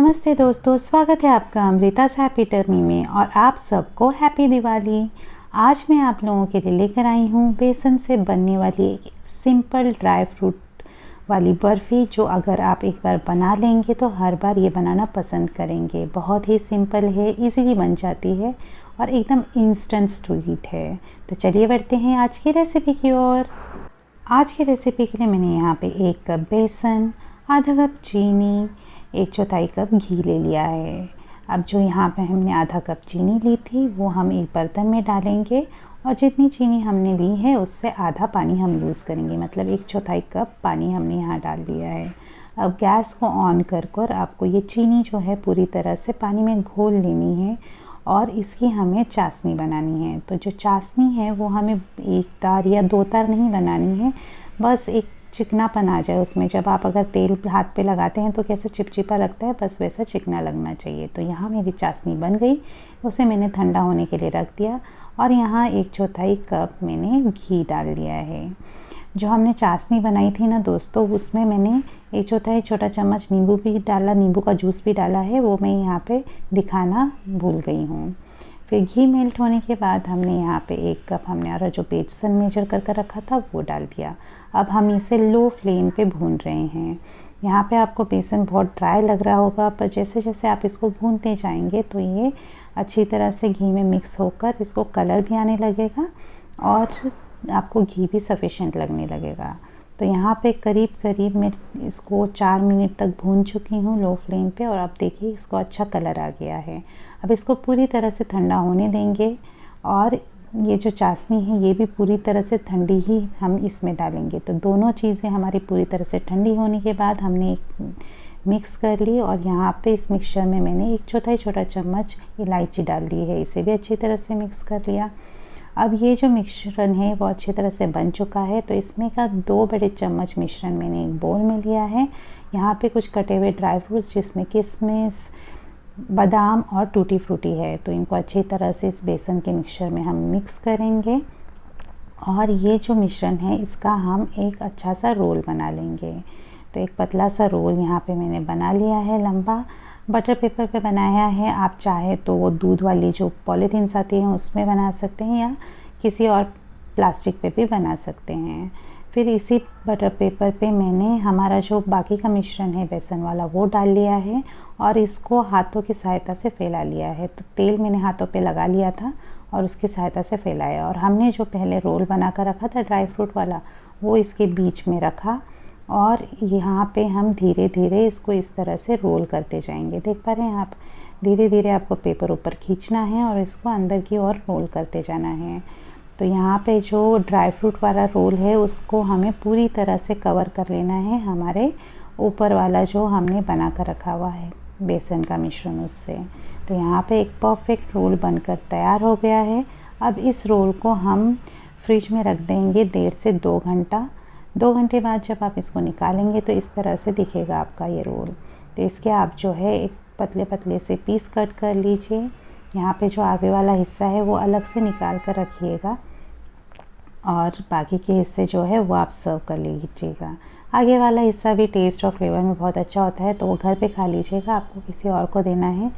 नमस्ते दोस्तों, स्वागत है आपका अमृता's हैप्पी टर्मी में और आप सबको हैप्पी दिवाली। आज मैं आप लोगों के लिए लेकर आई हूँ बेसन से बनने वाली एक सिंपल ड्राई फ्रूट वाली बर्फ़ी, जो अगर आप एक बार बना लेंगे तो हर बार ये बनाना पसंद करेंगे। बहुत ही सिंपल है, इजीली बन जाती है और एकदम इंस्टेंट स्वीट है। तो चलिए बढ़ते हैं आज की रेसिपी की ओर। आज की रेसिपी के लिए मैंने यहाँ पे 1 कप बेसन, आधा कप चीनी, 1/4 कप घी ले लिया है। अब जो यहाँ पे हमने आधा कप चीनी ली थी वो हम एक बर्तन में डालेंगे और जितनी चीनी हमने ली है उससे आधा पानी हम यूज़ करेंगे, मतलब 1/4 कप पानी हमने यहाँ डाल दिया है। अब गैस को ऑन कर आपको ये चीनी जो है पूरी तरह से पानी में घोल लेनी है और इसकी हमें चाशनी बनानी है। तो जो चाशनी है वो हमें 1 तार या 2 तार नहीं बनानी है, बस एक चिकनापन आ जाए उसमें। जब आप अगर तेल हाथ पे लगाते हैं तो कैसे चिपचिपा लगता है, बस वैसा चिकना लगना चाहिए। तो यहाँ मेरी चाशनी बन गई, उसे मैंने ठंडा होने के लिए रख दिया और यहाँ 1/4 कप मैंने घी डाल दिया है। जो हमने चाशनी बनाई थी ना दोस्तों, उसमें मैंने 1/4 छोटा चम्मच नींबू भी डाला, नींबू का जूस भी डाला है, वो मैं यहाँ पे दिखाना भूल गई हूँ। फिर घी मेल्ट होने के बाद हमने यहाँ पे 1 कप हमने और जो बेसन मेजर कर रखा था वो डाल दिया। अब हम इसे लो फ्लेम पे भून रहे हैं। यहाँ पे आपको बेसन बहुत ड्राई लग रहा होगा, पर जैसे जैसे आप इसको भूनते जाएंगे तो ये अच्छी तरह से घी में मिक्स होकर इसको कलर भी आने लगेगा और आपको घी भी सफिशिएंट लगने लगेगा। तो यहाँ पे करीब मैं इसको 4 मिनट तक भून चुकी हूँ लो फ्लेम पे और अब देखिए इसको अच्छा कलर आ गया है। अब इसको पूरी तरह से ठंडा होने देंगे और ये जो चाशनी है ये भी पूरी तरह से ठंडी ही हम इसमें डालेंगे। तो दोनों चीज़ें हमारी पूरी तरह से ठंडी होने के बाद हमने एक मिक्स कर ली और यहाँ पे इस मिक्सचर में मैंने 1/4 छोटा चम्मच इलायची डाल दी है, इसे भी अच्छी तरह से मिक्स कर लिया। अब ये जो मिश्रण है वो अच्छी तरह से बन चुका है, तो इसमें का 2 बड़े चम्मच मिश्रण मैंने एक बोल में लिया है। यहाँ पे कुछ कटे हुए ड्राई फ्रूट्स जिसमें किशमिश, बादाम और टूटी फ्रूटी है, तो इनको अच्छी तरह से इस बेसन के मिक्सचर में हम मिक्स करेंगे और ये जो मिश्रण है इसका हम एक अच्छा सा रोल बना लेंगे। तो एक पतला सा रोल यहाँ पे मैंने बना लिया है, लंबा बटर पेपर पे बनाया है। आप चाहे तो वो दूध वाली जो पॉलीथीन्स आती हैं उसमें बना सकते हैं या किसी और प्लास्टिक पे भी बना सकते हैं। फिर इसी बटर पेपर पे मैंने हमारा जो बाकी का मिश्रण है बेसन वाला वो डाल लिया है और इसको हाथों की सहायता से फैला लिया है। तो तेल मैंने हाथों पे लगा लिया था और उसकी सहायता से फैलाया और हमने जो पहले रोल बना कर रखा था ड्राई फ्रूट वाला वो इसके बीच में रखा और यहाँ पे हम धीरे धीरे इसको इस तरह से रोल करते जाएंगे। देख पा रहे हैं आप, धीरे धीरे आपको पेपर ऊपर खींचना है और इसको अंदर की ओर रोल करते जाना है। तो यहाँ पे जो ड्राई फ्रूट वाला रोल है उसको हमें पूरी तरह से कवर कर लेना है हमारे ऊपर वाला जो हमने बना कर रखा हुआ है बेसन का मिश्रण उससे। तो यहाँ पे एक परफेक्ट रोल बनकर तैयार हो गया है। अब इस रोल को हम फ्रिज में रख देंगे 1.5 से 2 घंटा। 2 घंटे बाद जब आप इसको निकालेंगे तो इस तरह से दिखेगा आपका ये रोल। तो इसके आप जो है एक पतले पतले से पीस कट कर लीजिए। यहाँ पे जो आगे वाला हिस्सा है वो अलग से निकाल कर रखिएगा और बाकी के हिस्से जो है वो आप सर्व कर लीजिएगा। आगे वाला हिस्सा भी टेस्ट और फ्लेवर में बहुत अच्छा होता है, तो वो घर पे खा लीजिएगा। आपको किसी और को देना है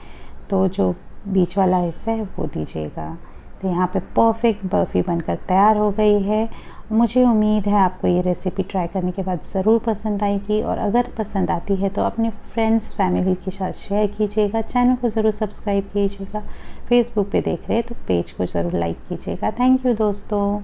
तो जो बीच वाला हिस्सा है वो दीजिएगा। तो यहाँ पे परफेक्ट बर्फ़ी बनकर तैयार हो गई है। मुझे उम्मीद है आपको ये रेसिपी ट्राई करने के बाद ज़रूर पसंद आएगी और अगर पसंद आती है तो अपने फ्रेंड्स फैमिली के साथ शेयर कीजिएगा। चैनल को ज़रूर सब्सक्राइब कीजिएगा। फेसबुक पे देख रहे हैं तो पेज को ज़रूर लाइक कीजिएगा। थैंक यू दोस्तों।